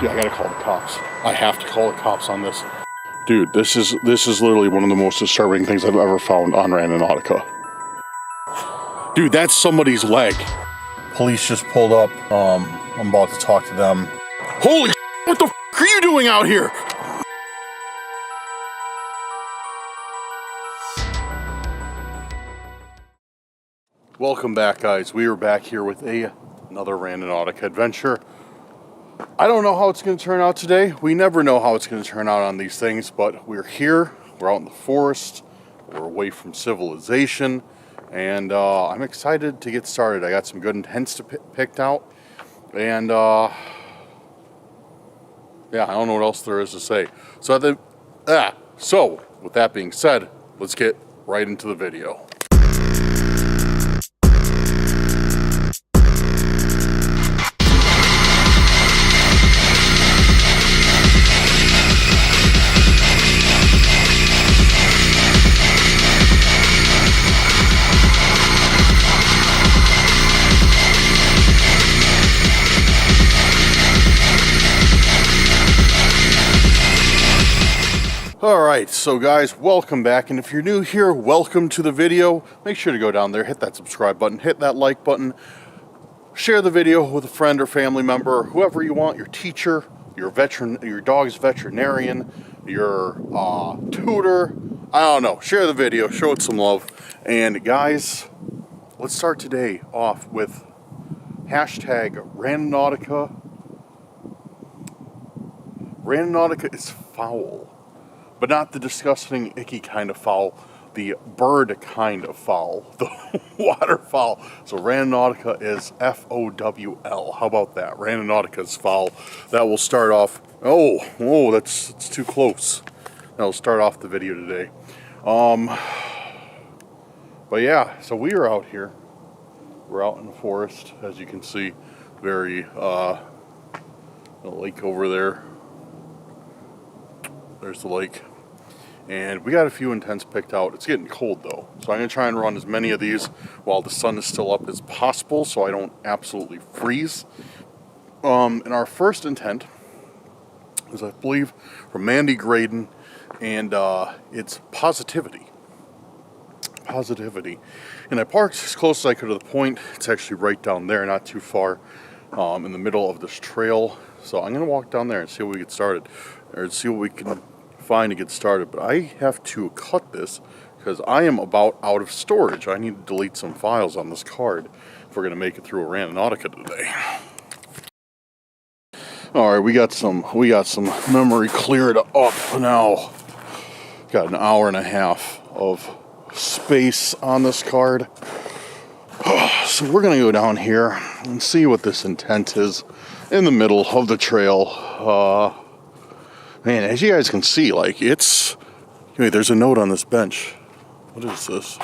Yeah, I gotta call the cops. I have to call the cops on this. Dude, this is literally one of the most disturbing things I've ever found on Randonautica. Dude, that's somebody's leg. Police just pulled up. I'm about to talk to them. Holy shit, what the f are you doing out here? Welcome back, guys. We are back here with another Randonautica adventure. I don't know how it's going to turn out today. We never know how it's going to turn out on these things, but we're here. We're out in the forest. We're away from civilization, and I'm excited to get started. I got some good intents picked out, and yeah, I don't know what else there is to say. So with that being said, let's get right into the video. Alright, so guys, welcome back, and if you're new here, welcome to the video. Make sure to go down there, hit that subscribe button, hit that like button, share the video with a friend or family member, whoever you want, your teacher, your dog's veterinarian, your tutor, I don't know, share the video, show it some love. And guys, let's start today off with hashtag Randonautica. Randonautica is foul. But not the disgusting, icky kind of foul, the bird kind of foul, the waterfowl. So Randonautica is F-O-W-L. How about that? Randonautica is foul. That will start off, that's too close. That will start off the video today. But yeah, so we are out here. We're out in the forest, as you can see. Very, the lake over there. There's the lake. And we got a few intents picked out. It's getting cold though, so I'm going to try and run as many of these while the sun is still up as possible so I don't absolutely freeze. And our first intent is, I believe, from Mandy Graydon, and it's positivity. Positivity. And I parked as close as I could to the point. It's actually right down there, not too far, in the middle of this trail. So I'm going to walk down there and see what we get started, or see what we can find to get started. But I have to cut this because I am about out of storage. I need to delete some files on this card if we're going to make it through a Randonautica today. Alright, we got some memory cleared up now. Got an hour and a half of space on this card. So we're going to go down here and see what this intent is in the middle of the trail. Man, as you guys can see, like, it's... Wait, there's a note on this bench. What is this?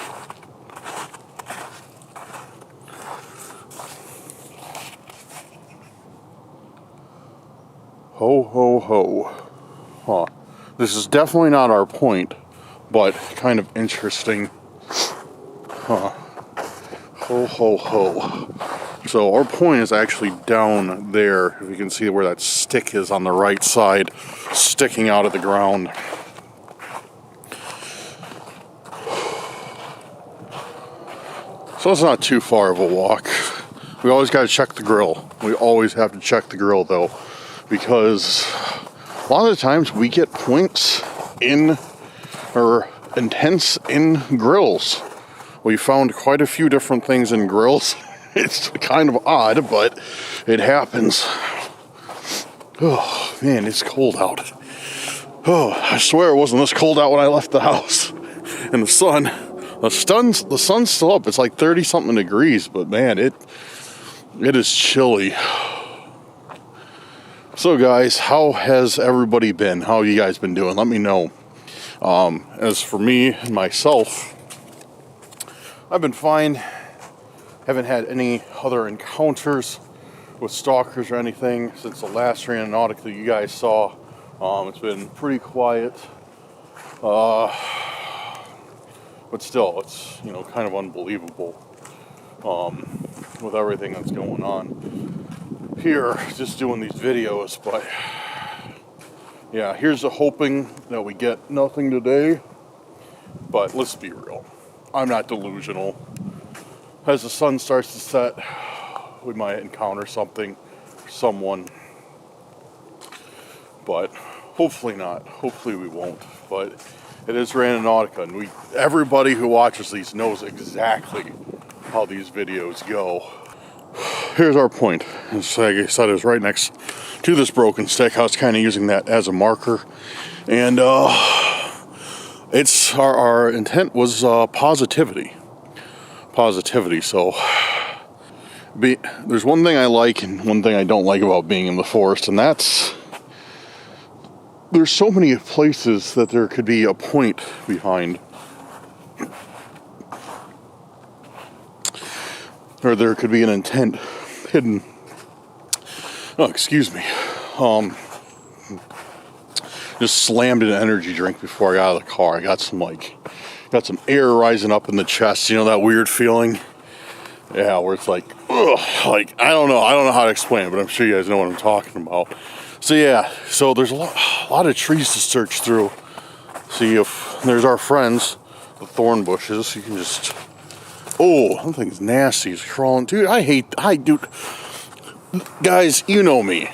Ho, ho, ho. Huh. This is definitely not our point, but kind of interesting. Huh. Ho, ho, ho. So our point is actually down there. If you can see where that stick is on the right side, sticking out of the ground. So it's not too far of a walk. We always got to check the grill. We always have to check the grill though, because a lot of the times we get points in, or intents in grills. We found quite a few different things in grills. It's kind of odd, but it happens. Oh, man, it's cold out. Oh, I swear it wasn't this cold out when I left the house. And the sun's still up. It's like 30-something degrees, but man, it is chilly. So, guys, how has everybody been? How have you guys been doing? Let me know. As for me and myself, I've been fine. Haven't had any other encounters with stalkers or anything since the last Randonautica that you guys saw. It's been pretty quiet. But still, it's, kind of unbelievable with everything that's going on. here just doing these videos, but yeah, here's a hoping that we get nothing today. But let's be real, I'm not delusional. As the sun starts to set, we might encounter something, someone, but hopefully not. Hopefully we won't. But it is Randonautica, and everybody who watches these knows exactly how these videos go. Here's our point. As I said, it was right next to this broken stick. I was kind of using that as a marker, and it's our intent was positivity. So there's one thing I like and one thing I don't like about being in the forest, and that's there's so many places that there could be a point behind, or there could be an intent hidden. Oh, excuse me. Just slammed an energy drink before I got out of the car. I got some air rising up in the chest. You know that weird feeling? Yeah, where it's like, ugh, like I don't know how to explain it, but I'm sure you guys know what I'm talking about. So yeah, so there's a lot of trees to search through. See if there's our friends, the thorn bushes. You can just, oh, that thing's nasty. It's crawling, dude. Dude, guys, you know me.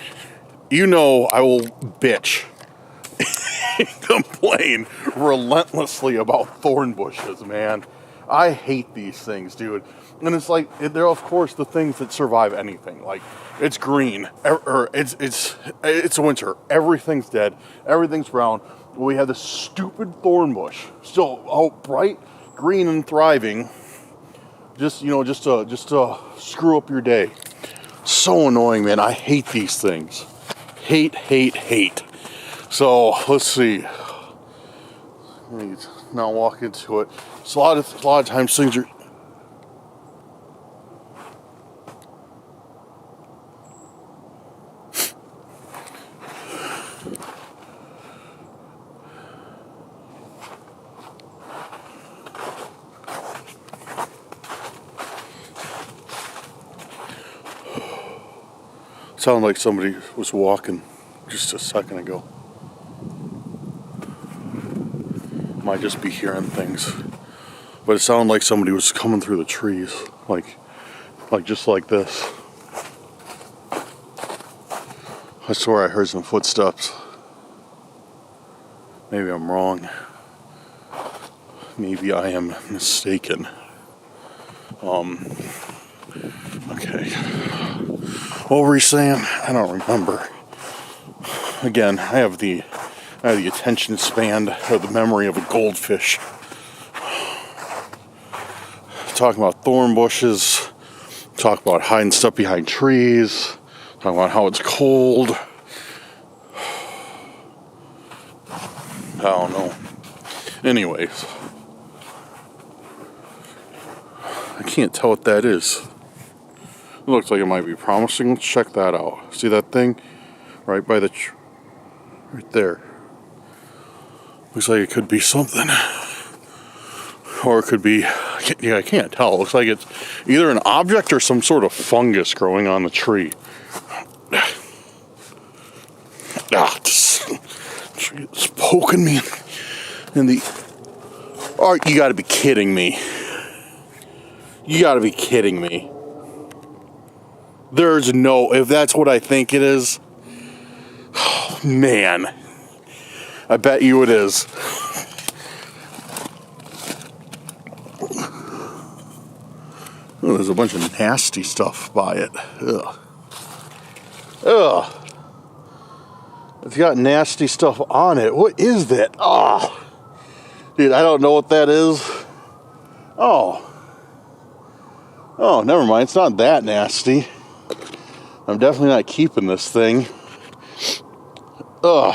You know I will bitch, complain relentlessly about thorn bushes, man. I hate these things, dude. And it's like, they're of course the things that survive anything. Like, it's green, or it's winter. Everything's dead. Everything's brown. We have this stupid thorn bush, still bright green and thriving. Just to screw up your day. So annoying, man. I hate these things. Hate. So let's see. Let me now walk into it. So a lot of times things are. Sounded like somebody was walking just a second ago. Might just be hearing things, but it sounded like somebody was coming through the trees, like just like this. I swear I heard some footsteps. Maybe I'm wrong. Maybe I am mistaken. Okay. What were you saying? I don't remember. Again, I have the attention span or the memory of a goldfish. Talking about thorn bushes, talk about hiding stuff behind trees, talking about how it's cold. I don't know. Anyways, I can't tell what that is. It looks like it might be promising. Let's check that out. See that thing? Right by the right there. Looks like it could be something. Or it could be, I can't tell. It looks like it's either an object or some sort of fungus growing on the tree. This tree is poking me in the... Oh, you gotta be kidding me. You gotta be kidding me. There's no, if that's what I think it is, oh, man, I bet you it is. Oh, there's a bunch of nasty stuff by it. Ugh. It's got nasty stuff on it. What is that? Oh, dude, I don't know what that is. Oh, never mind. It's not that nasty. I'm definitely not keeping this thing. Ugh.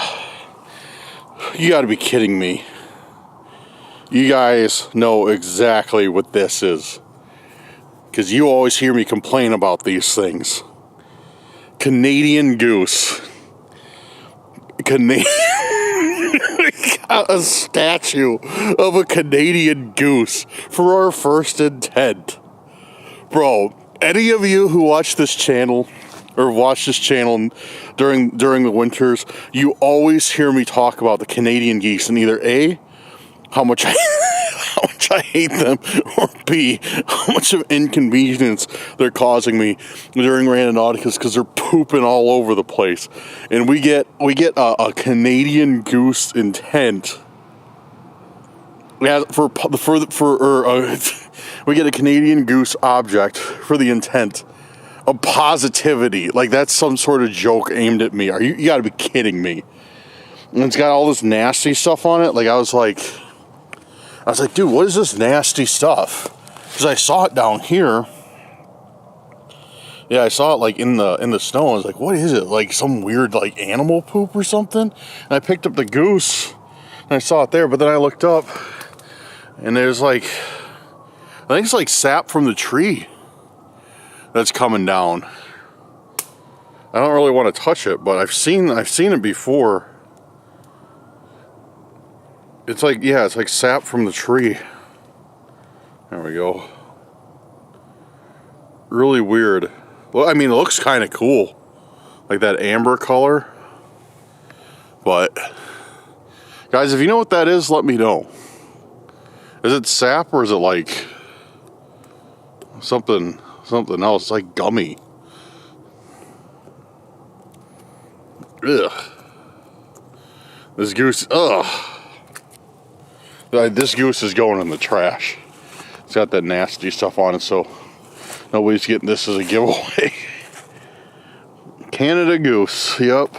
You gotta be kidding me. You guys know exactly what this is. Because you always hear me complain about these things. Canadian goose. Got a statue of a Canadian goose for our first intent. Bro, any of you who watch this channel or watch this channel during the winters, you always hear me talk about the Canadian geese, and either A, how much I hate them, or B, how much of inconvenience they're causing me during Randonauticas because they're pooping all over the place. And we get a Canadian goose intent. We get a Canadian goose object for the intent of positivity. Like that's some sort of joke aimed at me. You gotta be kidding me. And it's got all this nasty stuff on it. Like I was like, dude, what is this nasty stuff? Because I saw it down here. Yeah, I saw it like in the snow. I was like, what is it? Like some weird like animal poop or something? And I picked up the goose and I saw it there, but then I looked up and there's like, I think it's like sap from the tree that's coming down. I don't really want to touch it, but I've seen it before. It's like, yeah, it's like sap from the tree. There we go. Really weird. Well, I mean, it looks kind of cool. Like that amber color. But, guys, if you know what that is, let me know. Is it sap or is it like something else, like gummy? Ugh. This goose, ugh. This goose is going in the trash. It's got that nasty stuff on it, so nobody's getting this as a giveaway. Canada goose, yep.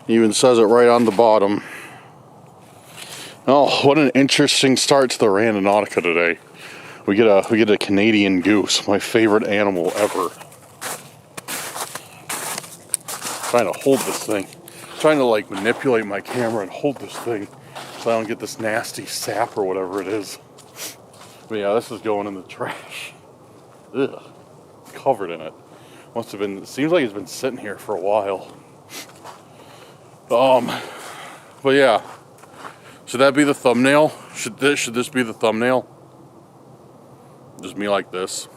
Even says it right on the bottom. Oh, what an interesting start to the Randonautica today. We get a Canadian goose, my favorite animal ever. Trying to hold this thing. Trying to like manipulate my camera and hold this thing so I don't get this nasty sap or whatever it is. But yeah, this is going in the trash. Ugh. Covered in it. Must have been, it seems like it's been sitting here for a while. But yeah. Should that be the thumbnail? Should this be the thumbnail? Just me like this?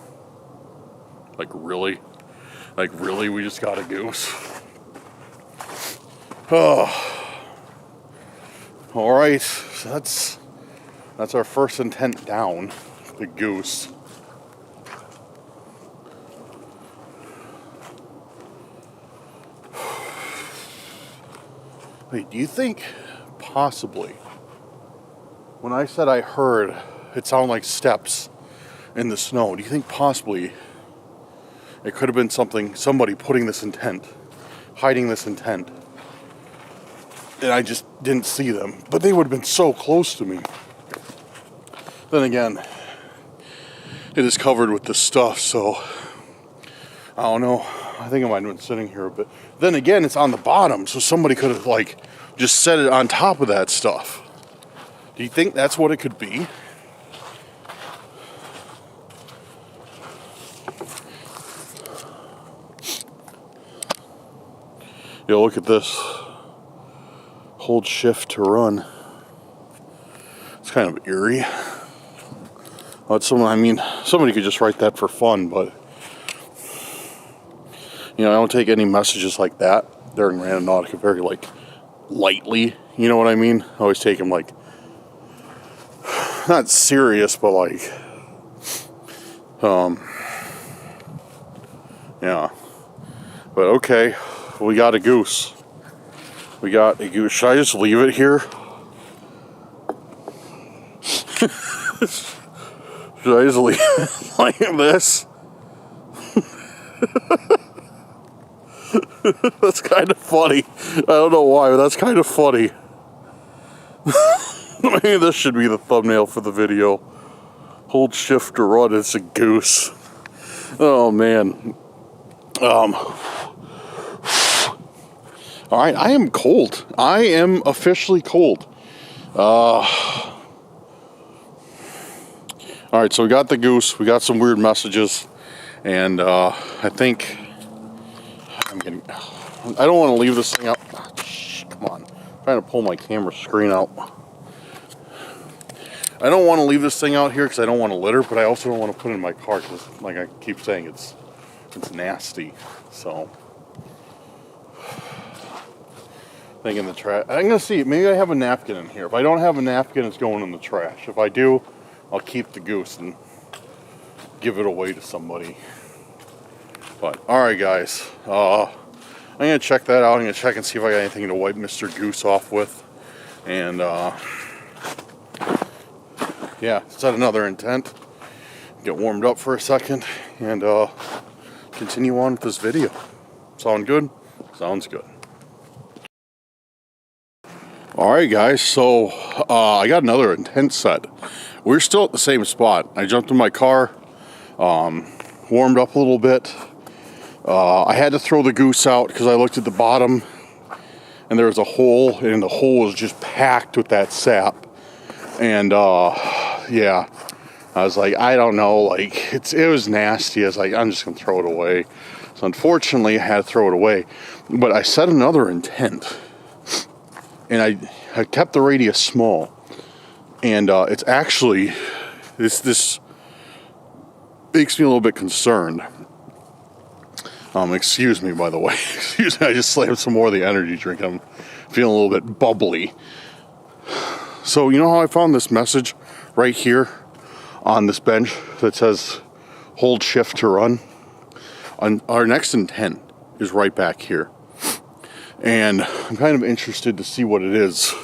Like really? Like really we just got a goose? Oh. Alright, so that's our first intent down, the goose. Wait, do you think possibly, when I said I heard it sounded like steps in the snow, do you think possibly it could have been somebody putting this intent, hiding this intent, and I just didn't see them, but they would have been so close to me. Then again, it is covered with this stuff, so I don't know. I think it might have been sitting here a bit. Then again, it's on the bottom, so somebody could have like just set it on top of that stuff. Do you think that's what it could be? Yo, look at this. Hold shift to run. It's kind of eerie. But somebody could just write that for fun, but you know, I don't take any messages like that during Randonautica very like lightly. You know what I mean? I always take them like not serious, but like yeah. But okay, we got a goose. We got a goose. Should I just leave it here? Should I just leave it like this? That's kind of funny. I don't know why, but that's kind of funny. Maybe this should be the thumbnail for the video. Hold shift to run, it's a goose. Oh man. Alright, I am cold. I am officially cold. Alright, so we got the goose, we got some weird messages, and I think I don't want to leave this thing out. Oh, come on. I'm trying to pull my camera screen out. I don't want to leave this thing out here because I don't want to litter, but I also don't want to put it in my car because, like I keep saying, it's nasty. So, I think in the trash. I'm gonna see. Maybe I have a napkin in here. If I don't have a napkin, it's going in the trash. If I do, I'll keep the goose and give it away to somebody. But all right, guys. I'm gonna check that out. I'm gonna check and see if I got anything to wipe Mr. Goose off with. And yeah, set another intent. Get warmed up for a second and continue on with this video. Sound good? Sounds good. Alright guys, so I got another intent set. We're still at the same spot. I jumped in my car, warmed up a little bit. I had to throw the goose out because I looked at the bottom and there was a hole, and the hole was just packed with that sap. And yeah, I was like, I don't know, like it was nasty. I was like, I'm just gonna throw it away. So unfortunately I had to throw it away. But I set another intent. And I kept the radius small, and it's actually, this makes me a little bit concerned. Excuse me, by the way. Excuse me, I just slammed some more of the energy drink. I'm feeling a little bit bubbly. So you know how I found this message right here on this bench that says, hold shift to run? Our next intent is right back here. And I'm kind of interested to see what it is,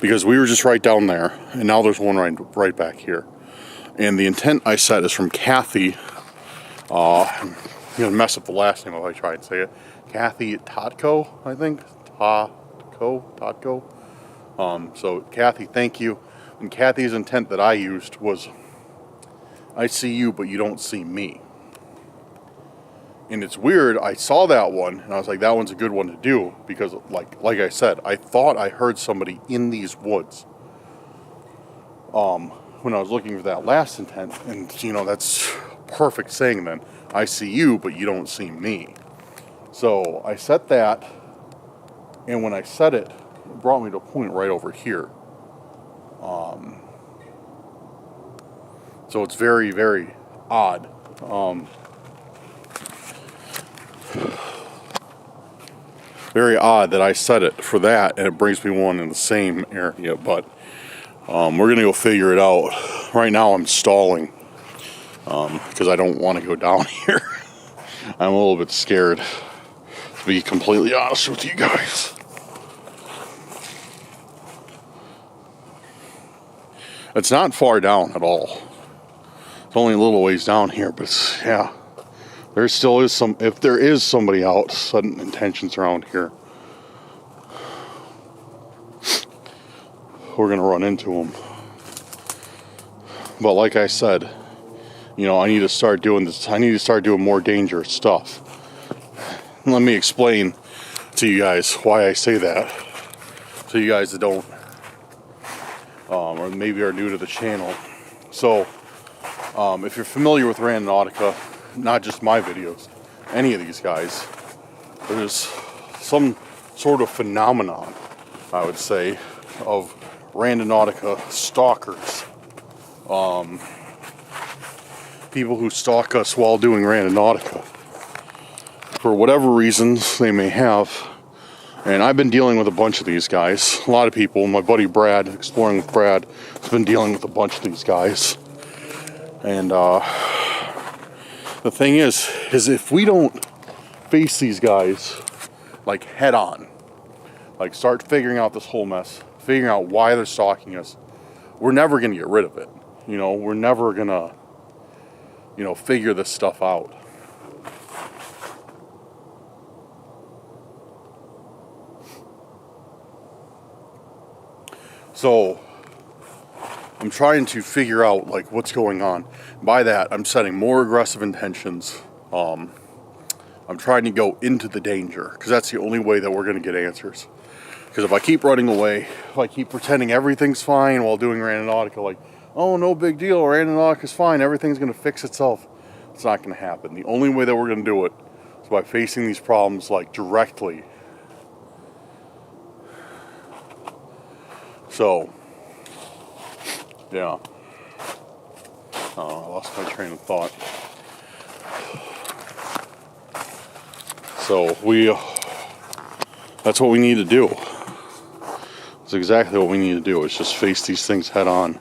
because we were just right down there, and now there's one right back here. And the intent I set is from Kathy. I'm going to mess up the last name if I try and say it. Kathy Totko, I think. Totko. So Kathy, thank you. And Kathy's intent that I used was, I see you, but you don't see me. And it's weird, I saw that one, and I was like, that one's a good one to do, because like I said, I thought I heard somebody in these woods when I was looking for that last intent, and you know, that's perfect saying then. I see you, but you don't see me. So I set that, and when I set it, it brought me to a point right over here. So it's very, very odd. Very odd that I set it for that and it brings me one in the same area, but we're gonna go figure it out. Right now I'm stalling because I don't want to go down here. I'm a little bit scared, to be completely honest with you guys. It's not far down at all. It's only a little ways down here, but it's, yeah. There still is some, if there is somebody out, sudden intentions around here, we're gonna run into them. But like I said, you know, I need to start doing this. I need to start doing more dangerous stuff. Let me explain to you guys why I say that. So you guys that don't, or maybe are new to the channel. So, if you're familiar with Randonautica, not just my videos, any of these guys, there's some sort of phenomenon, I would say, of Randonautica stalkers. People who stalk us while doing Randonautica for whatever reasons they may have. And I've been dealing with a bunch of these guys. A lot of people, my buddy Brad, Exploring with Brad, has been dealing with a bunch of these guys. And the thing is if we don't face these guys like head on, like start figuring out this whole mess, figuring out why they're stalking us, we're never gonna get rid of it. You know, we're never gonna, you know, figure this stuff out. So I'm trying to figure out like what's going on. By that, I'm setting more aggressive intentions. I'm trying to go into the danger, because that's the only way that we're going to get answers. Because if I keep running away, if I keep pretending everything's fine while doing Randonautica, like, oh, no big deal, Randonautica's fine, everything's going to fix itself, it's not going to happen. The only way that we're going to do it is by facing these problems like directly. So, yeah. I lost my train of thought. So that's what we need to do. That's exactly what we need to do, is just face these things head on.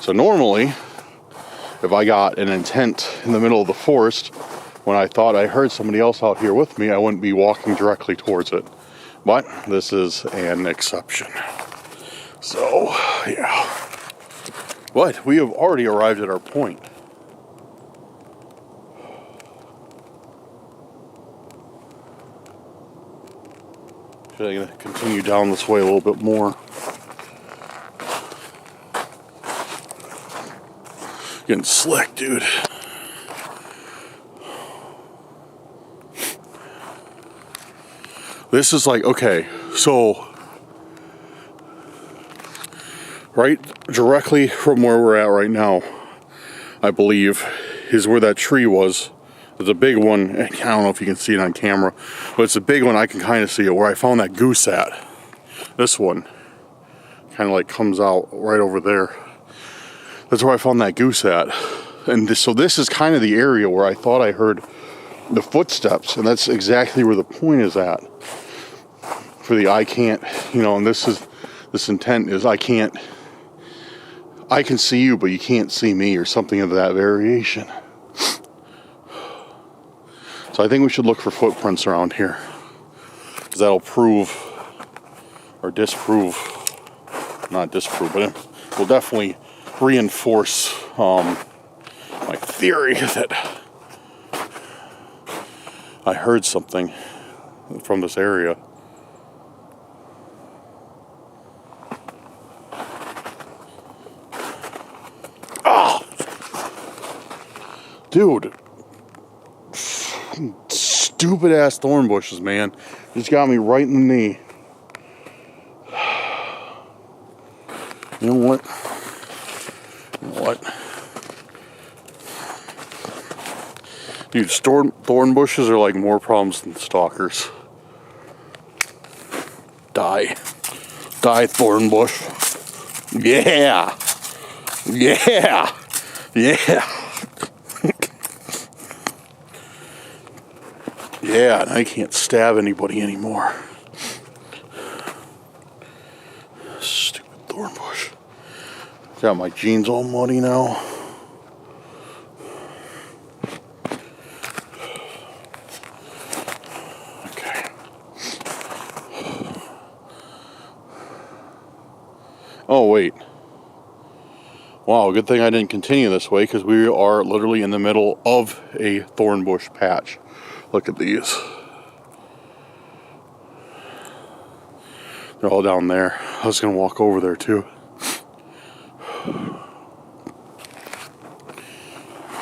So normally, if I got an intent in the middle of the forest, when I thought I heard somebody else out here with me, I wouldn't be walking directly towards it. But this is an exception. So, yeah. But we have already arrived at our point. Should I continue down this way a little bit more? Getting slick, dude. This is like, okay, so right directly from where we're at right now, I believe, is where that tree was. There's a big one. I don't know if you can see it on camera, but it's a big one. I can kind of see it where I found that goose at. This one kind of like comes out right over there. That's where I found that goose at. And so this is kind of the area where I thought I heard the footsteps, and that's exactly where the point is at. For the I can't, and this intent is I can see you, but you can't see me, or something of that variation. So I think we should look for footprints around here, because that'll prove, or disprove, not disprove, but it will definitely reinforce my theory that I heard something from this area. Dude, stupid ass thorn bushes, man. Just got me right in the knee. You know what? Dude, thorn bushes are like more problems than stalkers. Die, thorn bush. Yeah. Yeah, and I can't stab anybody anymore. Stupid thorn bush. Got my jeans all muddy now. Okay. Oh, wait. Wow, good thing I didn't continue this way, because we are literally in the middle of a thorn bush patch. Look at these. They're all down there. I was going to walk over there too.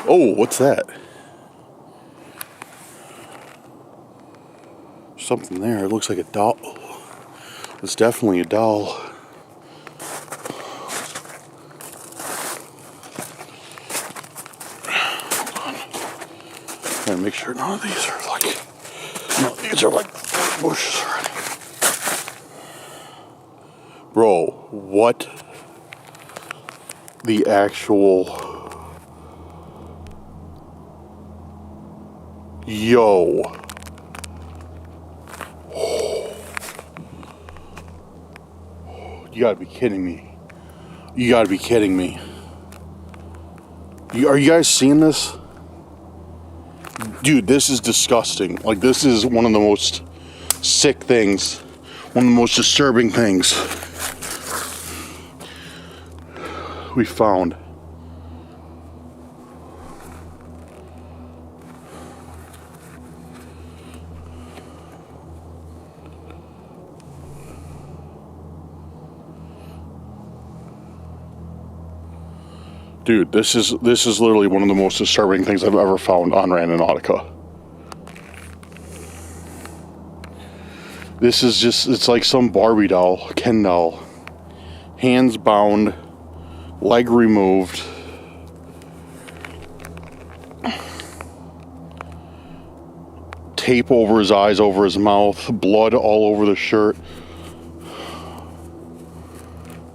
Oh, what's that? Something there. It looks like a doll. It's definitely a doll. Hold on. Make sure none of these are these are like bushes already. Bro, what the actual... Yo. You gotta be kidding me. You gotta be kidding me. Are you guys seeing this? Dude, this is disgusting. Like, this is one of the most sick things. One of the most disturbing things we found. Dude, this is literally one of the most disturbing things I've ever found on Randonautica. This is just, it's like some Barbie doll, Ken doll. Hands bound, leg removed. Tape over his eyes, over his mouth, blood all over the shirt.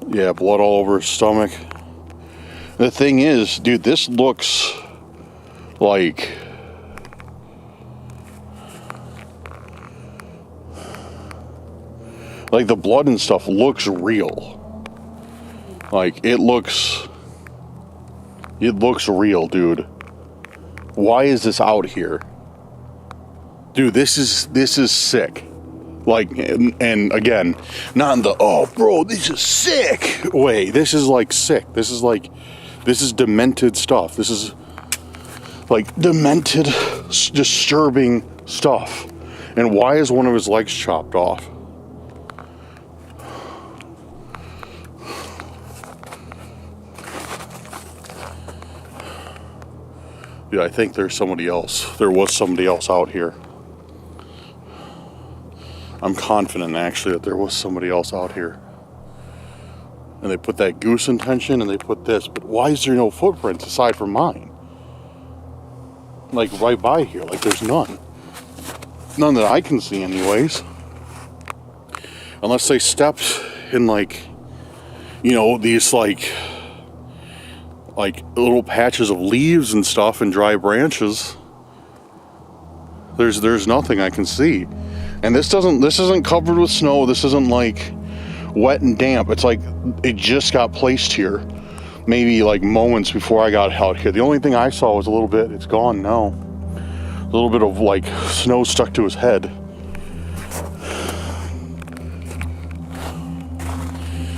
Yeah, blood all over his stomach. The thing is, dude, this looks like Like, the blood and stuff looks real. Like, it looks real, dude. Why is this out here? Dude, this is sick. Like, and again, not in the, oh, bro, this is sick way. This is, like, sick. This is demented stuff. This is, like, demented, disturbing stuff. And why is one of his legs chopped off? Dude, I think there's somebody else. There was somebody else out here. I'm confident, actually, that there was somebody else out here. And they put that goose intention and they put this. But why is there no footprints aside from mine? Like, right by here. Like, there's none. None that I can see, anyways. Unless they stepped in, like, you know, these, like little patches of leaves and stuff and dry branches. There's nothing I can see. And this isn't covered with snow. This isn't like wet and damp. It's like it just got placed here maybe like moments before I got out here. The only thing I saw was a little bit, it's gone now, a little bit of like snow stuck to his head.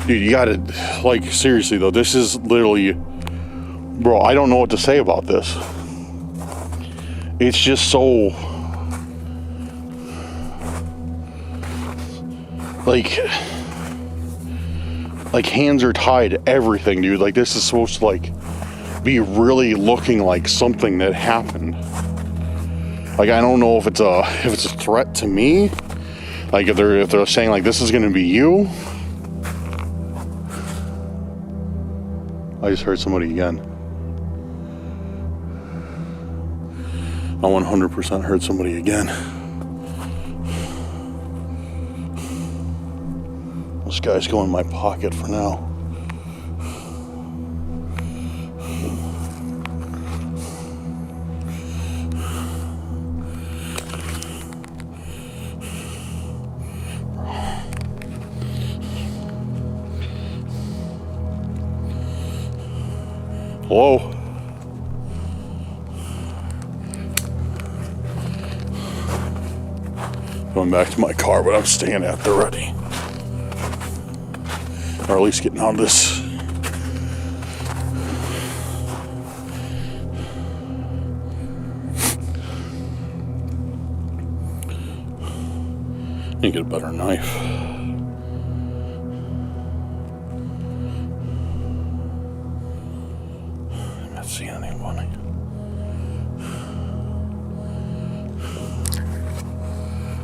Dude, you gotta, like, seriously though, this is literally, bro, I don't know what to say about this. It's just so, like hands are tied, everything, dude. Like, this is supposed to, like, be really looking like something that happened. Like, I don't know if it's a threat to me. Like, if they're saying, like, this is gonna be you. I just heard somebody again. I 100% heard somebody again. This guy's going in my pocket for now. Hello? Going back to my car, but I'm staying at the ready. Or at least getting out of this. Need to get a better knife. I'm not seeing anybody.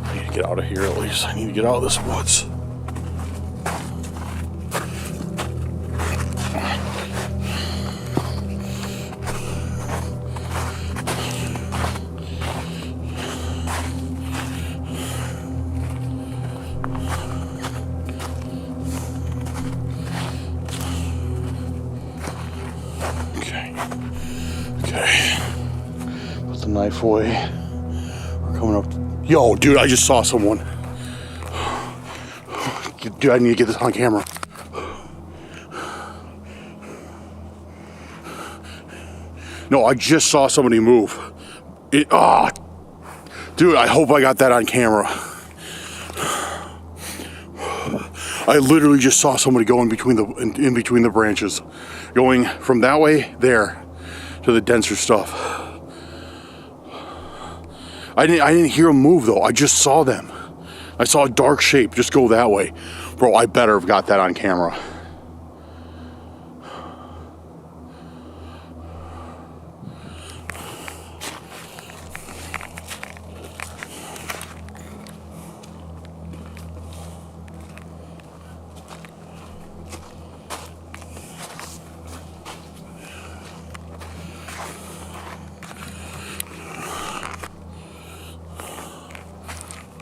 I need to get out of here at least. I need to get out of this woods. Put the knife away. We're coming up. Yo, dude, I just saw someone. Dude, I need to get this on camera. No, I just saw somebody move. Dude, I hope I got that on camera. I literally just saw somebody go in between the branches, going from that way there to the denser stuff. I didn't hear them move though. I just saw them. I saw a dark shape just go that way. Bro, I better have got that on camera.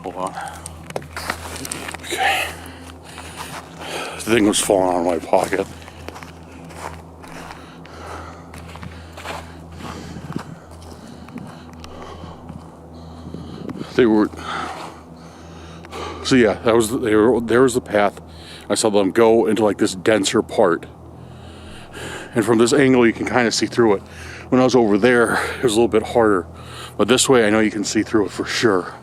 Hold on. Okay. The thing was falling out of my pocket. So yeah, there was the path. I saw them go into like this denser part. And from this angle, you can kind of see through it. When I was over there, it was a little bit harder. But this way, I know you can see through it for sure.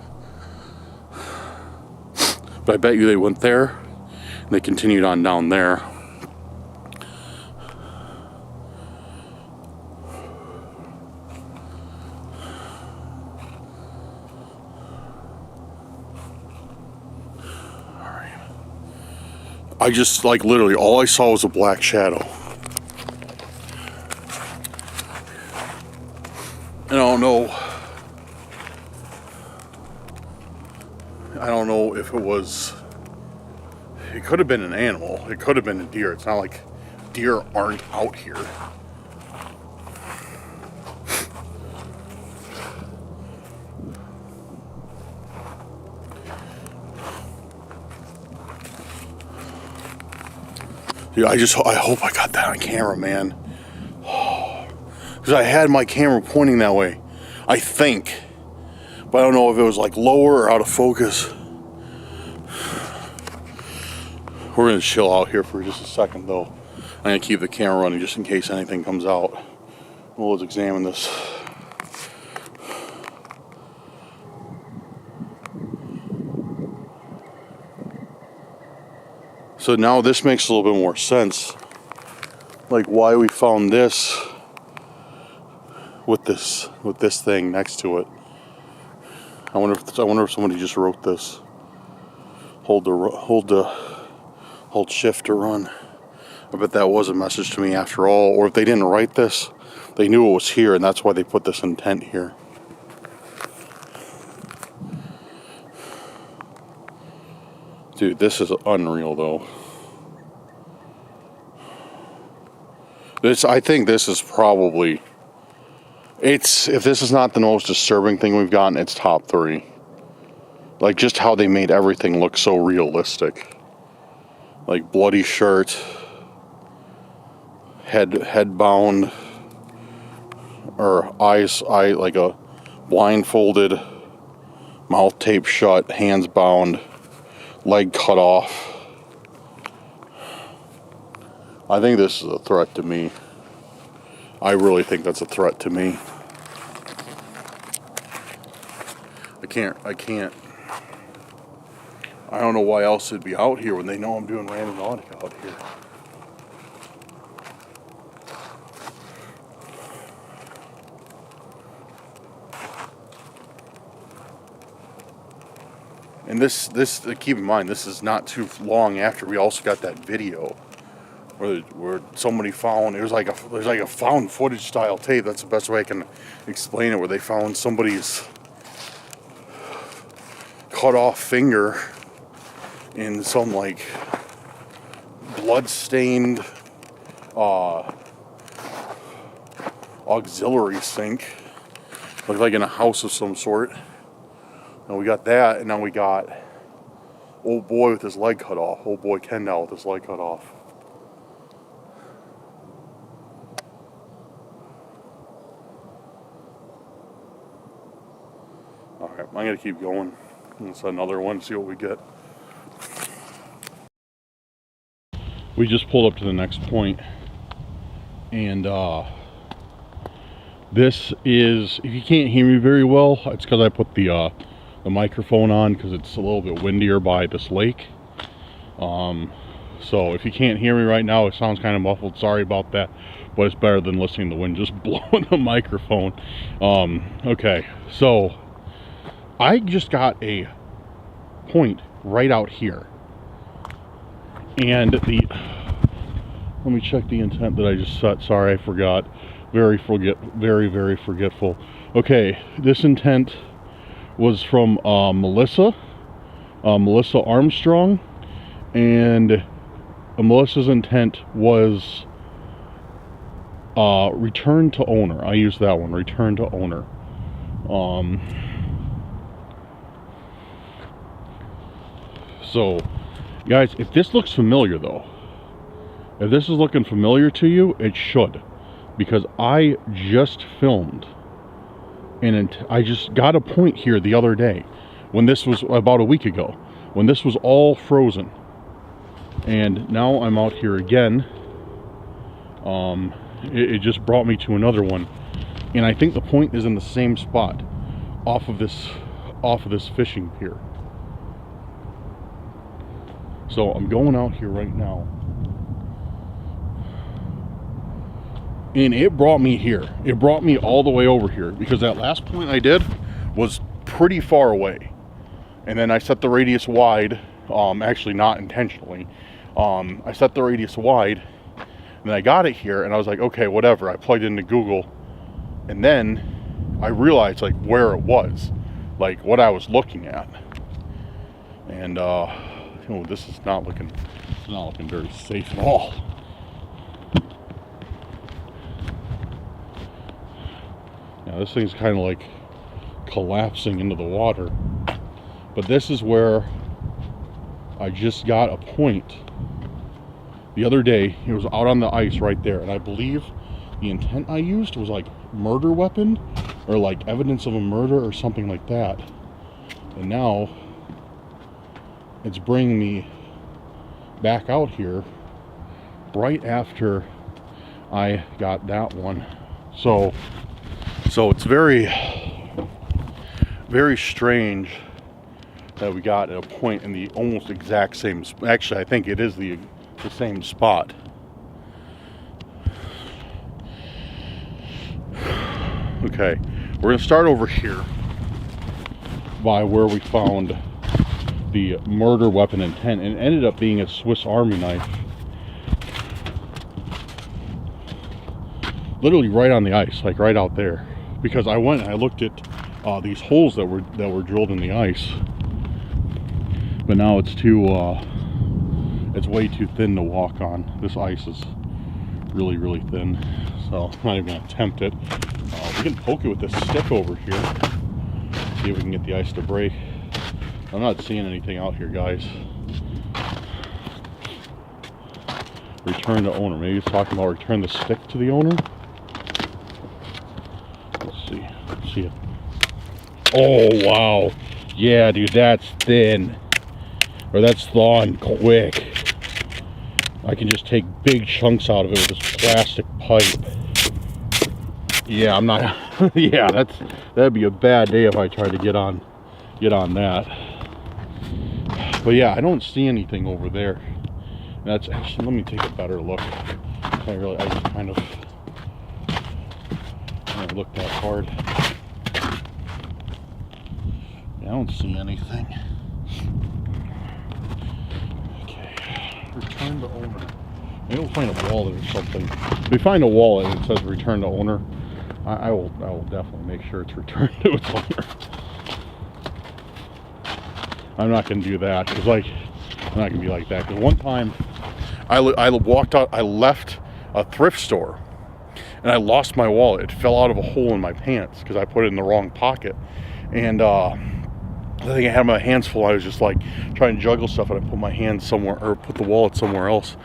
But I bet you they went there, and they continued on down there. Alright. I just, like, literally, all I saw was a black shadow. And I don't know if it could have been an animal. It could have been a deer. It's not like deer aren't out here. Dude, I hope I got that on camera, man. Because I had my camera pointing that way, I think. But I don't know if it was like lower or out of focus. We're going to chill out here for just a second though. I'm going to keep the camera running just in case anything comes out. Well, let's examine this. So now this makes a little bit more sense. Like why we found this with this thing next to it. I wonder if somebody just wrote this. Hold shift to run. I bet that was a message to me after all. Or if they didn't write this, they knew it was here, and that's why they put this intent here. Dude, this is unreal though. I think this is probably, if this is not the most disturbing thing we've gotten, it's top 3. Like just how they made everything look so realistic. Like bloody shirt, head bound, or like a blindfolded, mouth taped shut, hands bound, leg cut off. I think this is a threat to me. I really think that's a threat to me. I don't know why else it'd be out here when they know I'm doing Randonautica out here. And this, keep in mind, this is not too long after we also got that video where somebody found, there's like a found footage style tape. That's the best way I can explain it, where they found somebody's cut off finger in some like blood-stained auxiliary sink. Looked like in a house of some sort. And we got that, and now we got old boy with his leg cut off. Old boy Kendall with his leg cut off. Alright, I'm gonna keep going. It's another one, see what we get. We just pulled up to the next point, and this is, if you can't hear me very well, it's because I put the microphone on because it's a little bit windier by this lake. So if you can't hear me right now, it sounds kind of muffled, sorry about that, but it's better than listening to the wind just blowing the microphone. Okay, so I just got a point right out here, and let me check the intent that I just set. Sorry, I forgot. Very forgetful. Okay, this intent was from Melissa Armstrong, and Melissa's intent was return to owner. I used that one, return to owner. So guys, if this looks familiar though, if this is looking familiar to you, it should, because I just filmed and I just got a point here the other day when this was about a week ago. when this was all frozen. And now I'm out here again. It just brought me to another one, and I think the point is in the same spot off of this fishing pier. So I'm going out here right now, and it brought me here. It brought me all the way over here, because that last point I did was pretty far away, and then I set the radius wide. Actually not intentionally. I set the radius wide, and then I got it here, and I was like, okay, whatever. I plugged into Google, and then I realized like where it was, like what I was looking at. And this is not looking very safe at all. Now this thing's kind of like collapsing into the water, but this is where I just got a point the other day. It was out on the ice right there, and I believe the intent I used was like murder weapon, or like evidence of a murder or something like that. And now it's bringing me back out here right after I got that one. So it's very, very strange that we got at a point in the almost exact same, actually I think it is the same spot. Okay, we're gonna start over here by where we found the murder weapon intent, and it ended up being a Swiss Army knife, literally right on the ice, like right out there, because I went and I looked at these holes that were drilled in the ice, but now it's it's way too thin to walk on. This ice is really, really thin, so I'm not even gonna attempt it. We can poke it with this stick over here, see if we can get the ice to break. I'm not seeing anything out here, guys. Return to owner. Maybe he's talking about return the stick to the owner. Let's see. Let's see it. Oh wow, yeah, dude, that's thin, or that's thawing quick. I can just take big chunks out of it with this plastic pipe. Yeah, I'm not. Yeah, that'd be a bad day if I tried to get on that. But yeah, I don't see anything over there. That's actually, let me take a better look. I just kind of look that hard. Yeah, I don't see anything. Return to owner. Maybe we'll find a wallet or something. If we find a wallet and it says return to owner, I will definitely make sure it's returned to its owner. I'm not going to do that, because I'm not going to be like that. Because one time I walked out, I left a thrift store and I lost my wallet. It fell out of a hole in my pants because I put it in the wrong pocket. And I think I had my hands full. I was just like trying to juggle stuff, and I put my hands somewhere, or put the wallet somewhere else,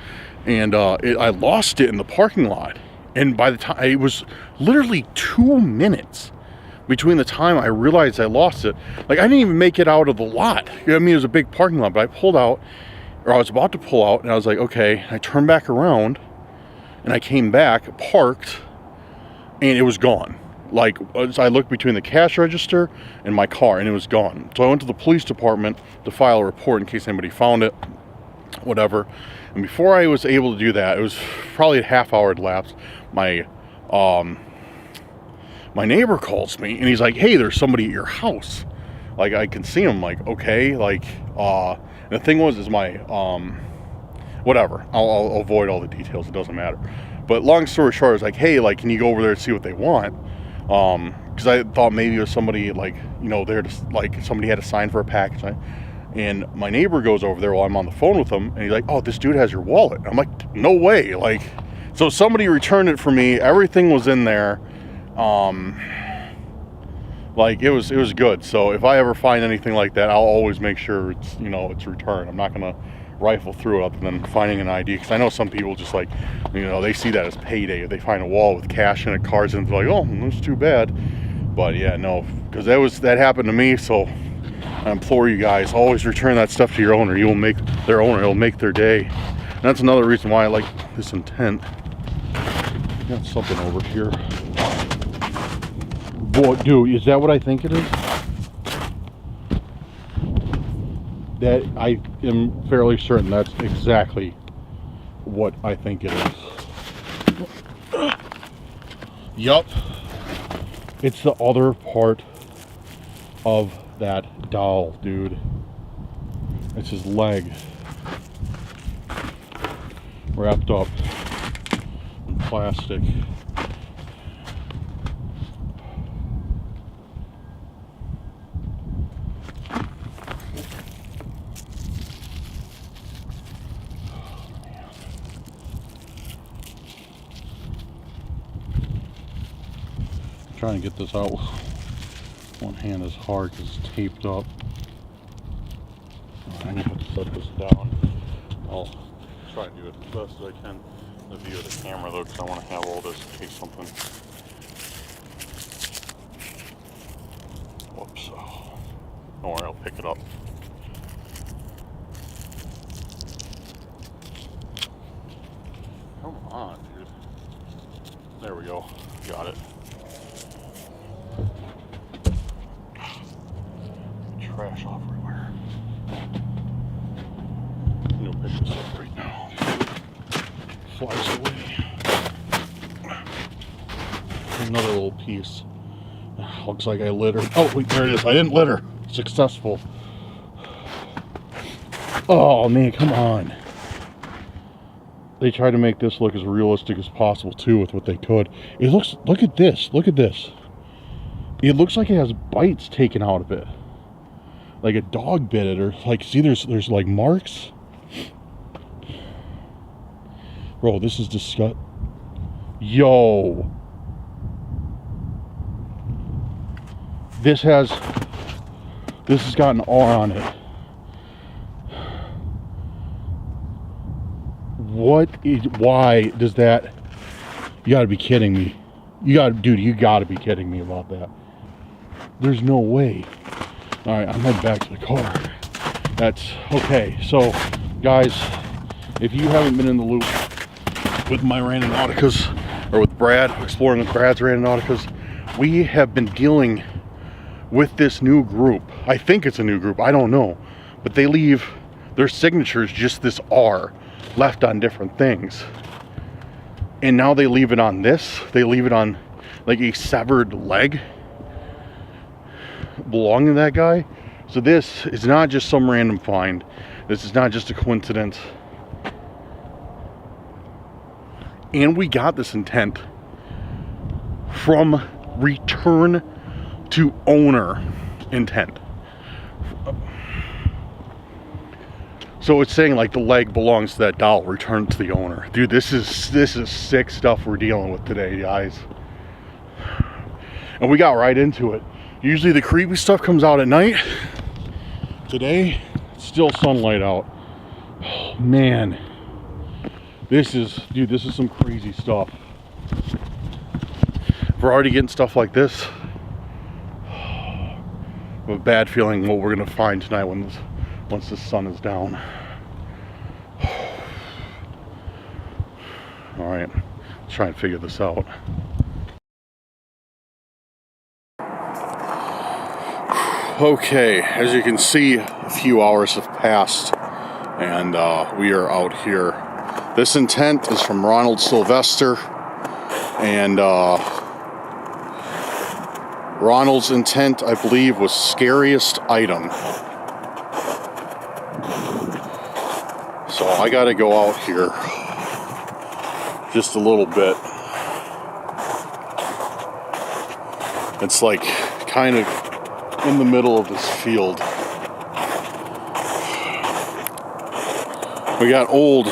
and I lost it in the parking lot. And by the time, it was literally 2 minutes between the time I realized I lost it. Like, I didn't even make it out of the lot. You know what I mean? It was a big parking lot, but I pulled out, or I was about to pull out, and I was like, okay. I turned back around, and I came back, parked, and it was gone. Like, I looked between the cash register and my car, and it was gone. So I went to the police department to file a report in case anybody found it, whatever. And before I was able to do that, it was probably a half hour had lapsed. My neighbor calls me, and he's like, hey, there's somebody at your house. Like, I can see him. Like, okay. Like, and the thing is my, whatever. I'll avoid all the details. It doesn't matter. But long story short, I was like, hey, like, can you go over there and see what they want? Because I thought maybe it was somebody, like, you know, there to, like, somebody had to sign for a package. And my neighbor goes over there while I'm on the phone with him, and he's like, oh, this dude has your wallet. I'm like, no way. Like, so somebody returned it for me. Everything was in there. Like, it was good. So if I ever find anything like that, I'll always make sure it's, you know, it's returned. I'm not going to rifle through it other than finding an ID, because I know some people just, like, you know, they see that as payday. If they find a wallet with cash in it, cards in it, they're like, oh, that's too bad. But yeah, no, because that happened to me. So I implore you guys, always return that stuff to your owner. You will make their owner, it'll make their day. And that's another reason why I like this intent. Got something over here. Boy, dude, is that what I think it is? That I am fairly certain that's exactly what I think it is. Yup. It's the other part of that doll, dude. It's his leg wrapped up in plastic. Trying to get this out. One hand is hard because it's taped up. I'm gonna have to set this down. I'll try and do it as best as I can. The view of the camera though, because I want to have all this in case something. Whoops. Oh. Don't worry, I'll pick it up. Come on, dude. There we go. Got it. Trash off everywhere. I'm gonna pick this up right now. Flies away. Another little piece. Looks like I littered. Oh, wait, there it is. I didn't litter. Successful. Oh man, come on. They tried to make this look as realistic as possible too with what they could. It looks, look at this. Look at this. It looks like it has bites taken out of it. Like a dog bit it, or like, see, there's like marks. Bro, this is disgusting. Yo, this has got an R on it. Why does that? You gotta be kidding me. Dude, you gotta be kidding me about that. There's no way. All right, I'm heading back to the car. That's okay. So, guys, if you haven't been in the loop with my Randonauticas, or with Brad, exploring with Brad's Randonauticas, we have been dealing with this new group. I think it's a new group, I don't know. But they leave their signatures just this R left on different things. And now they leave it on this. They leave it on like a severed leg belonging to that guy. So this is not just some random find. This is not just a coincidence. And we got this intent from return to owner intent. So it's saying like the leg belongs to that doll, return to the owner. Dude, this is sick stuff we're dealing with today, guys. And we got right into it. Usually the creepy stuff comes out at night. Today, it's still sunlight out. Oh, man. This is some crazy stuff. We're already getting stuff like this. I have a bad feeling what we're gonna find tonight once the sun is down. All right, let's try and figure this out. Okay, as you can see, a few hours have passed, and we are out here. This intent is from Ronald Sylvester, and Ronald's intent, I believe, was scariest item. So I gotta go out here just a little bit. It's like kind of in the middle of this field. We got old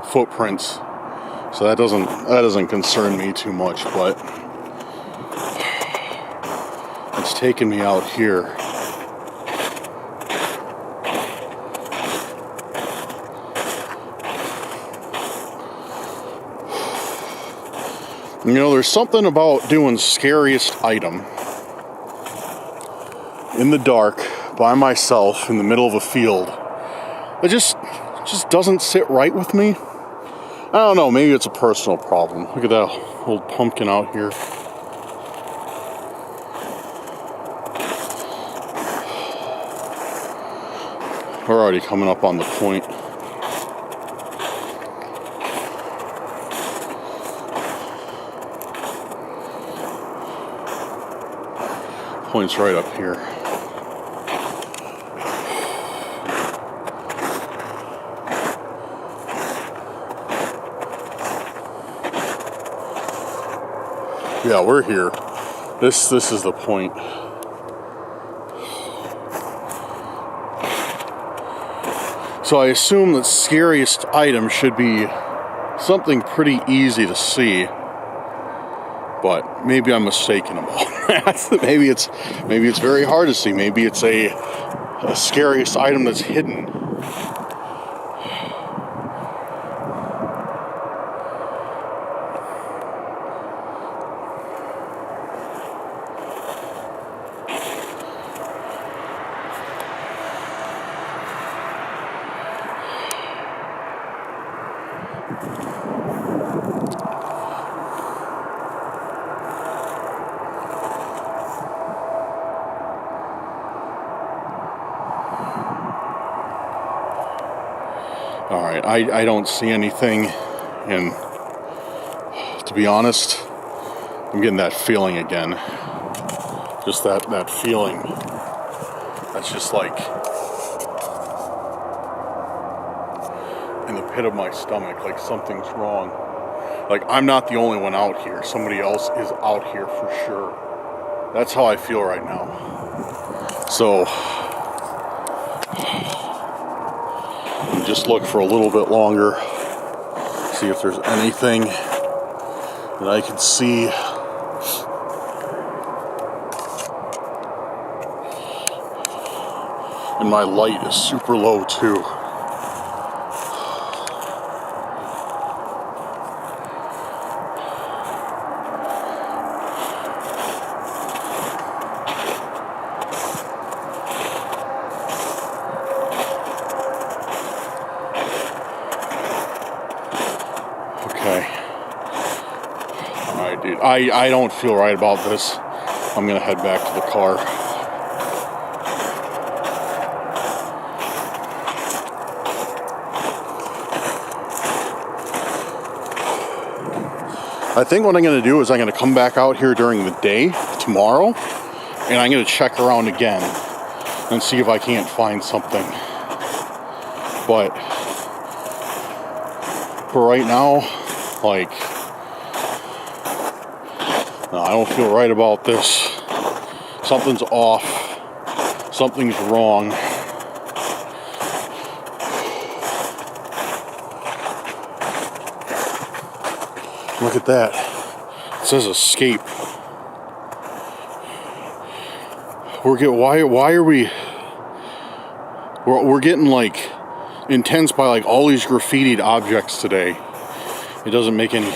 footprints, so that doesn't concern me too much, but it's taking me out here. You know, there's something about doing scariest item in the dark by myself in the middle of a field. It just doesn't sit right with me. I don't know, maybe it's a personal problem. Look at that old pumpkin out here. We're already coming up on the point. Point's right up here. Yeah, we're here. This is the point. So I assume the scariest item should be something pretty easy to see, but maybe I'm mistaken about that. maybe it's very hard to see. Maybe it's a scariest item that's hidden. All right, I don't see anything, and to be honest, I'm getting that feeling again. Just that feeling. That's just like in the pit of my stomach, like something's wrong. Like I'm not the only one out here. Somebody else is out here for sure. That's how I feel right now. So just look for a little bit longer, see if there's anything that I can see. And my light is super low too. Dude, I don't feel right about this. I'm gonna head back to the car. I think what I'm gonna do is I'm gonna come back out here during the day tomorrow, and I'm gonna check around again and see if I can't find something. But for right now, like, no, I don't feel right about this. Something's off. Something's wrong. Look at that. It says escape. Why are we... We're getting like intense by like all these graffitied objects today. It doesn't make any...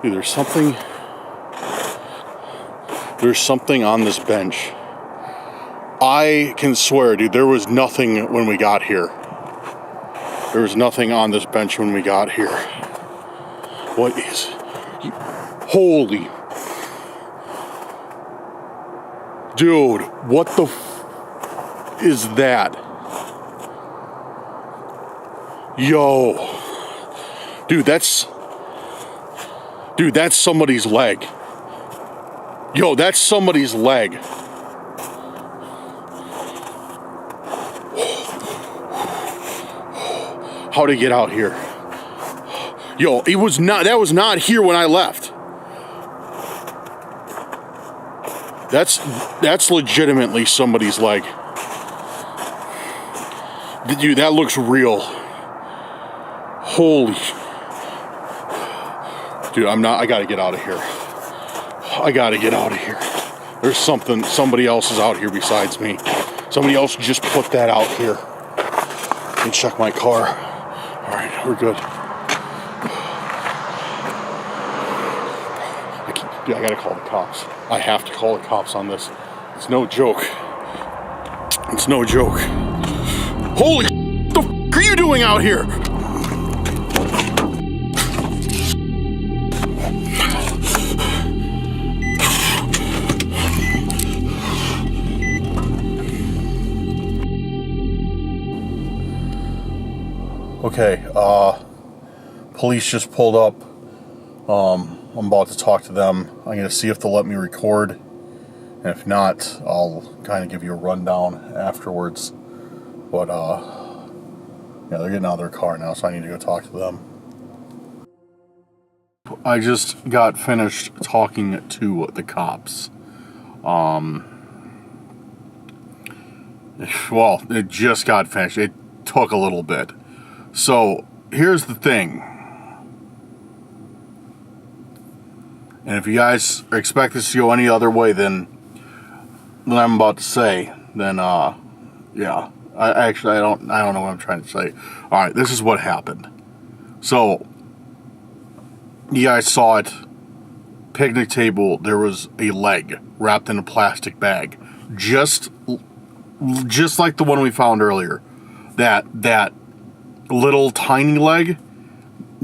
Dude, there's something on this bench. I can swear, dude, there was nothing when we got here. There was nothing on this bench when we got here. What is... Holy... Dude, what the is that? Yo. Dude, that's somebody's leg. Yo, that's somebody's leg. How'd it get out here? Yo, that was not here when I left. That's legitimately somebody's leg. Dude, that looks real. Holy. Dude, I gotta get out of here. I gotta get out of here. There's somebody else is out here besides me. Somebody else just put that out here. Let me check my car. All right, we're good. Dude, I gotta call the cops. I have to call the cops on this. It's no joke. It's no joke. Holy what the f are you doing out here? Okay, police just pulled up. I'm about to talk to them. I'm going to see if they'll let me record. And if not, I'll kind of give you a rundown afterwards. But, yeah, they're getting out of their car now, so I need to go talk to them. I just got finished talking to the cops. Well, it just got finished. It took a little bit. So, here's the thing. And if you guys expect this to go any other way than I'm about to say, then yeah. I don't know what I'm trying to say. Alright, this is what happened. So you guys saw it. Picnic table, there was a leg wrapped in a plastic bag. Just like the one we found earlier. That little tiny leg,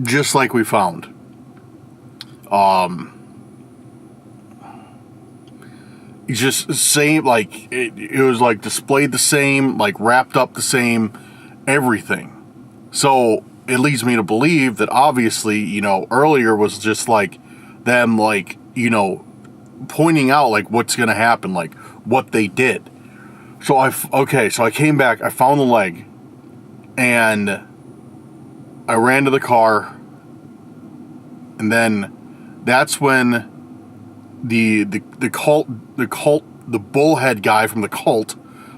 just like we found. Just same, like it was like displayed the same, like wrapped up the same, everything. So it leads me to believe that obviously, you know, earlier was just like them, like, you know, pointing out like what's gonna happen, like what they did. So I came back, I found the leg, and I ran to the car, and then that's when the bullhead guy from the cult,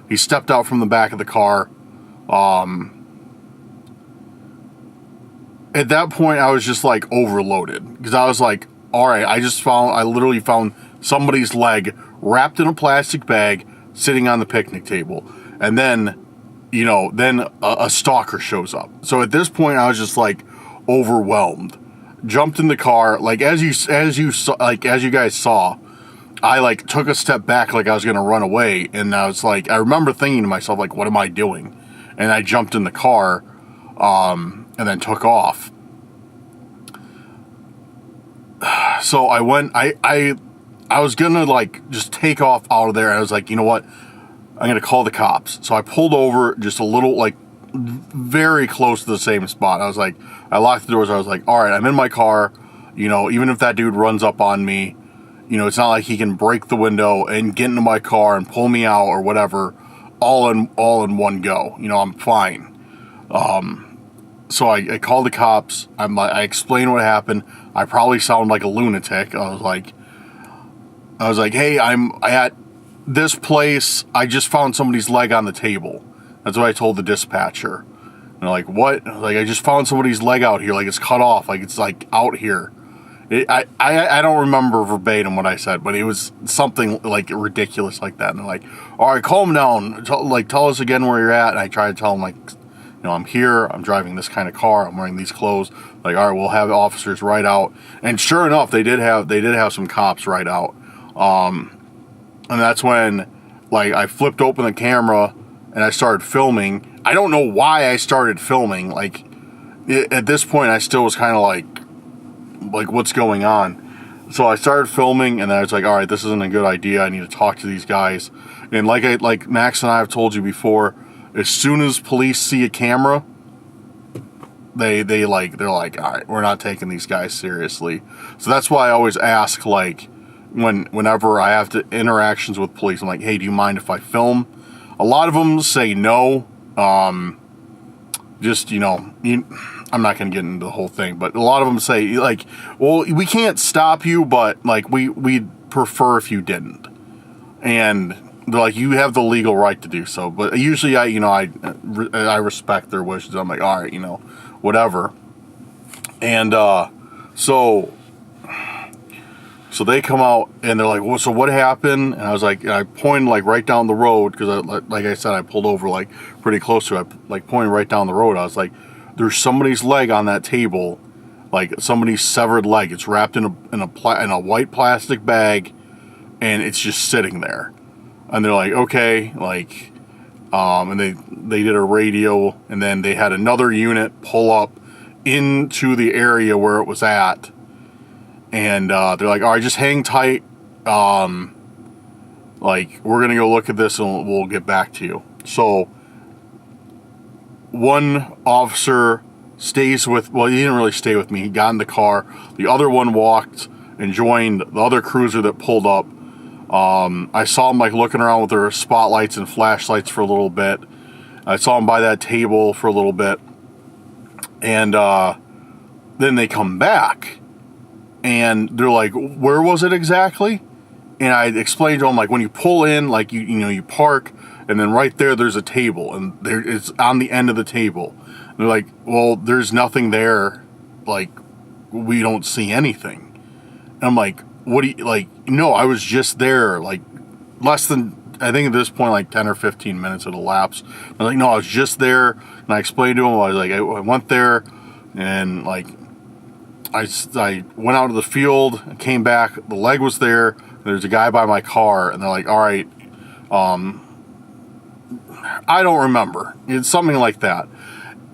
he stepped out from the back of the car. At that point, I was just like overloaded, because I was like, all right, I literally found somebody's leg wrapped in a plastic bag sitting on the picnic table, and then, you know, a stalker shows up. So at this point, I was just like overwhelmed. Jumped in the car, like as you guys saw, I like took a step back like I was gonna run away, and I was like, I remember thinking to myself, like, what am I doing? And I jumped in the car, and then took off. So I went, I was gonna like just take off out of there, and I was like, you know what? I'm gonna call the cops. So I pulled over just a little, like very close to the same spot. I was like, I locked the doors. I was like, all right, I'm in my car. You know, even if that dude runs up on me, you know, it's not like he can break the window and get into my car and pull me out or whatever, all in one go. You know, I'm fine. So I called the cops. I explained what happened. I probably sound like a lunatic. I was like, hey, I'm at this place. I just found somebody's leg on the table. That's what I told the dispatcher. And they're like, what? Like, I just found somebody's leg out here. Like, it's cut off. Like, it's like out here. I don't remember verbatim what I said, but it was something like ridiculous like that. And they're like, all right, calm down. Tell us again where you're at. And I tried to tell them, like, you know, I'm here. I'm driving this kind of car. I'm wearing these clothes. Like, all right, we'll have officers ride out. And sure enough, they did have some cops ride out. And that's when, like, I flipped open the camera and I started filming. I don't know why I started filming. Like, at this point, I still was kind of like, what's going on? So I started filming, and then I was like, all right, this isn't a good idea. I need to talk to these guys. And like Max and I have told you before, as soon as police see a camera, they're like, all right, we're not taking these guys seriously. So that's why I always ask, like, whenever I have interactions with police, I'm like, hey, do you mind if I film? A lot of them say no. Just, you know, I'm not going to get into the whole thing, but a lot of them say, like, well, we can't stop you, but, like, we'd prefer if you didn't. And they're like, you have the legal right to do so. But usually, I respect their wishes. I'm like, all right, you know, whatever. And so they come out, and they're like, well, so what happened? And I was like, I pointed, like, right down the road, because, like I said, I pulled over, like, pretty close to it. I, like, pointed right down the road. I was like, there's somebody's leg on that table. like somebody's severed leg. It's wrapped in a white plastic bag, and it's just sitting there. And they're like, okay, like, and they did a radio, and then they had another unit pull up into the area where it was at, and they're like, all right, just hang tight. Like, we're gonna go look at this, and we'll get back to you. So one officer stays with, well, he didn't really stay with me. He got in the car. The other one walked and joined the other cruiser that pulled up. I saw him like looking around with their spotlights and flashlights for a little bit. I saw him by that table for a little bit. And then they come back and they're like, where was it exactly? And I explained to them, like, when you pull in, like, you park, and then right there's a table, and it's on the end of the table. And they're like, well, there's nothing there. Like, we don't see anything. And I'm like, what do you, like, no, I was just there, like, less than, I think at this point, like 10 or 15 minutes had elapsed. I'm like, no, I was just there. And I explained to him, I was like, I went there, and, like, I went out to the field, came back, the leg was there, there's a guy by my car, and they're like, all right, I don't remember. It's something like that.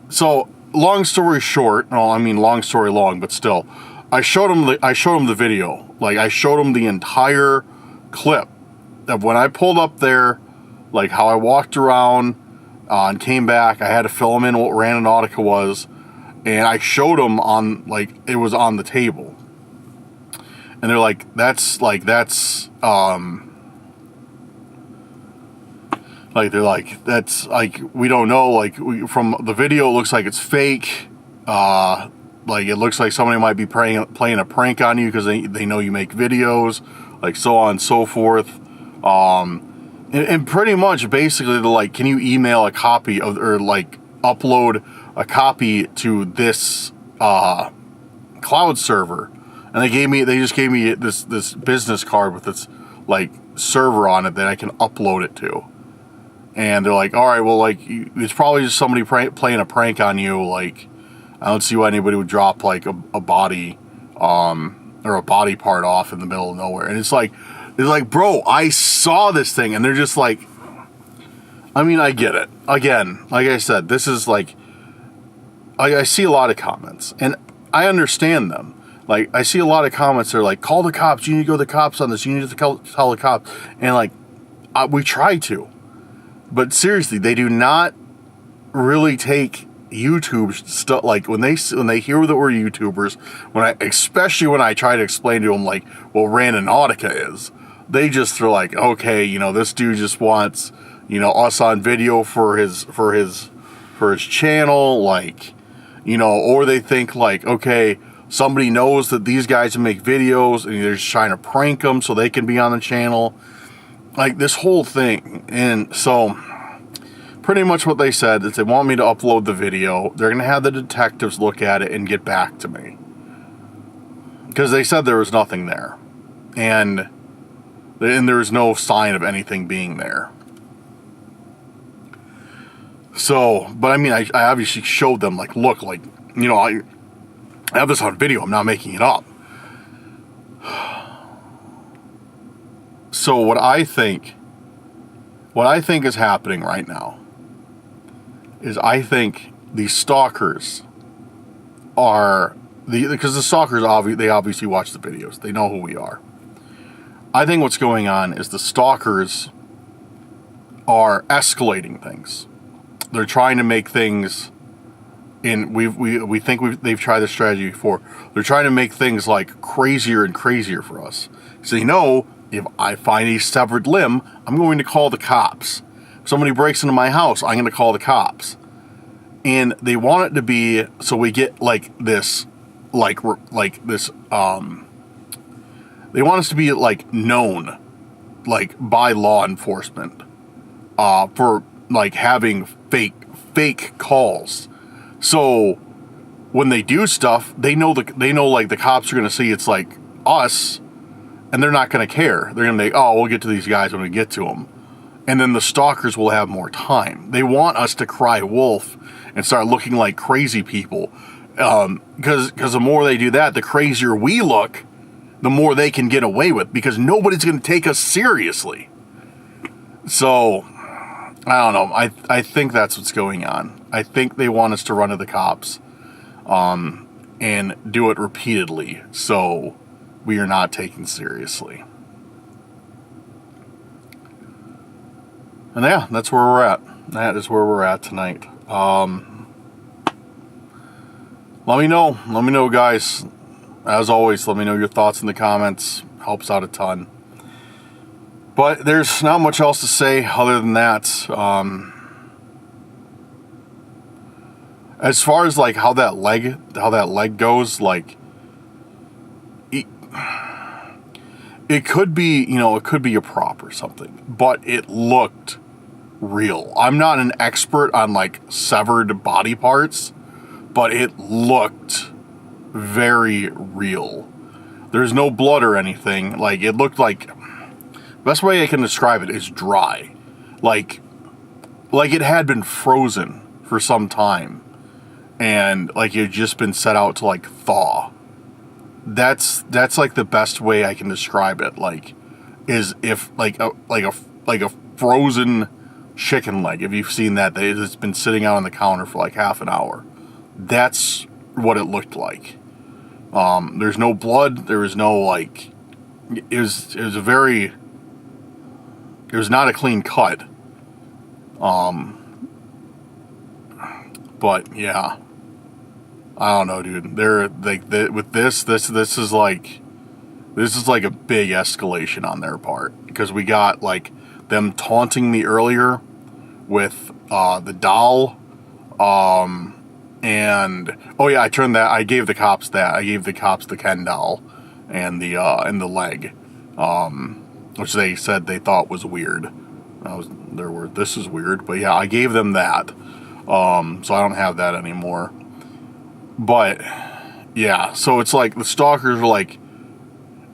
So, long story short, well, I mean, long story long, but still, I showed him the video. Like, I showed him the entire clip of when I pulled up there, like how I walked around and came back. I had to fill him in what Randonautica was, and I showed him on, like, it was on the table. And they're like, that's, like, they're like, we don't know, like, from the video, it looks like it's fake. Like, it looks like somebody might be playing a prank on you because they know you make videos, like, so on and so forth. And pretty much, basically, they're like, can you email a copy of, or, like, upload a copy to this cloud server? And they just gave me this business card with this, like, server on it that I can upload it to. And they're like, all right, well, like, it's probably just somebody playing a prank on you. Like, I don't see why anybody would drop, like, a body, or a body part off in the middle of nowhere. And it's like, bro, I saw this thing. And they're just like, I mean, I get it. Again, like I said, this is like, I see a lot of comments, and I understand them. Like, I see a lot of comments that are like, call the cops, you need to go to the cops on this, you need to tell the cops. And, like, we try to. But seriously, they do not really take YouTube stuff. Like, when they hear that we're YouTubers, especially when I try to explain to them, like, what Randonautica is, they just are like, okay, this dude just wants, us on video for his channel, like, or they think, like, okay, somebody knows that these guys make videos and they're just trying to prank them so they can be on the channel. Like, this whole thing. And so, pretty much what they said is they want me to upload the video. They're going to have the detectives look at it and get back to me. Because they said there was nothing there. And there's no sign of anything being there. So, but I mean, I obviously showed them, like, look, like, I have this on video. I'm not making it up. So what I think is happening right now is I think these stalkers because the stalkers, they obviously watch the videos. They know who we are. I think what's going on is the stalkers are escalating things. They're trying to make things, and we think they've tried this strategy before. They're trying to make things, like, crazier and crazier for us. So, if I find a severed limb, I'm going to call the cops. If somebody breaks into my house, I'm going to call the cops. And they want it to be so we get, like, this, like this, they want us to be, like, known, like, by law enforcement, for, like, having fake calls. So when they do stuff, they know like the cops are going to see it's like us, and they're not going to care. They're going to be, oh, we'll get to these guys when we get to them. And then the stalkers will have more time. They want us to cry wolf and start looking like crazy people. because the more they do that, the crazier we look, the more they can get away with, because nobody's going to take us seriously. So, I don't know. I think that's what's going on. I think they want us to run to the cops, and do it repeatedly, so we are not taken seriously. And yeah, that's where we're at. That is where we're at tonight. Let me know, guys. As always, let me know your thoughts in the comments. Helps out a ton. But there's not much else to say other than that. As far as like how that leg goes, like it could be, it could be a prop or something, but it looked real. I'm not an expert on like severed body parts, but it looked very real. There's no blood or anything. Like, it looked like, best way I can describe it is dry. Like it had been frozen for some time, and like it had just been set out to like thaw. That's like the best way I can describe it. Like, is if like a frozen chicken leg. If you've seen that, it's been sitting out on the counter for like half an hour. That's what it looked like. There's no blood. There was no like. It was not a clean cut. But yeah, I don't know, dude. They're like with this is like a big escalation on their part, because we got like them taunting me earlier with the doll, and oh yeah, I gave the cops the Ken doll and the leg, which they said they thought was weird. This is weird, but yeah, I gave them that. So I don't have that anymore. But yeah, so it's like the stalkers are like,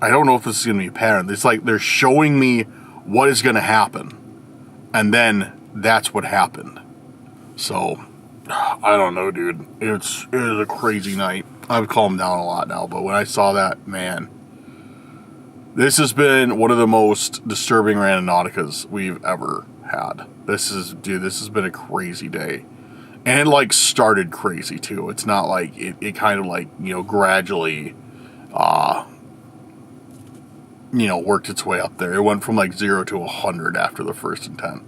I don't know if this is gonna be a pattern. It's like they're showing me what is gonna happen, and then that's what happened. So I don't know, dude. It was a crazy night. I've calmed down a lot now, but when I saw that, man, this has been one of the most disturbing Randonauticas we've ever had. This has been a crazy day. And it like started crazy too. It's not like it kind of like, gradually worked its way up there. It went from like 0 to 100 after the first intent.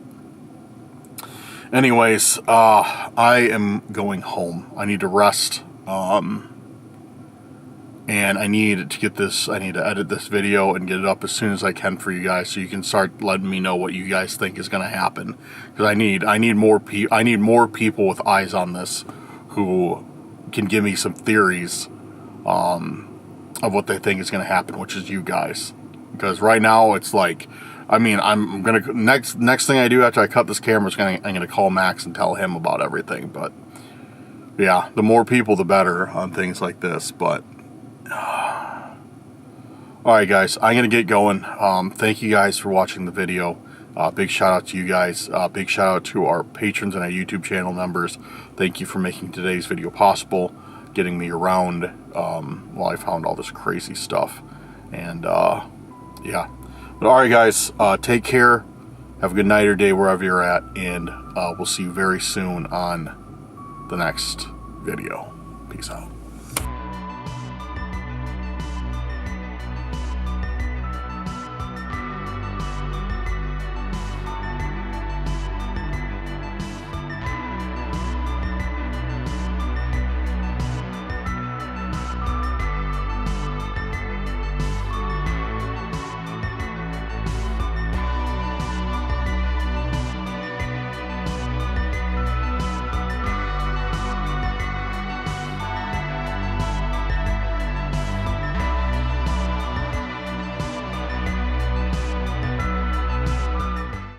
Anyways, I am going home. I need to rest. And I need to edit this video and get it up as soon as I can for you guys, so you can start letting me know what you guys think is going to happen. Because I need more people with eyes on this who can give me some theories of what they think is going to happen, which is you guys. Because right now it's like, I'm gonna next thing I do after I cut this camera is I'm gonna call Max and tell him about everything. But yeah, the more people, the better on things like this. But alright guys, I'm going to get going. Thank you guys for watching the video. Big shout out to you guys. Big shout out to our patrons and our YouTube channel members. Thank you for making today's video possible, getting me around while I found all this crazy stuff. And yeah. But alright guys, take care. Have a good night or day wherever you're at. And we'll see you very soon on the next video. Peace out.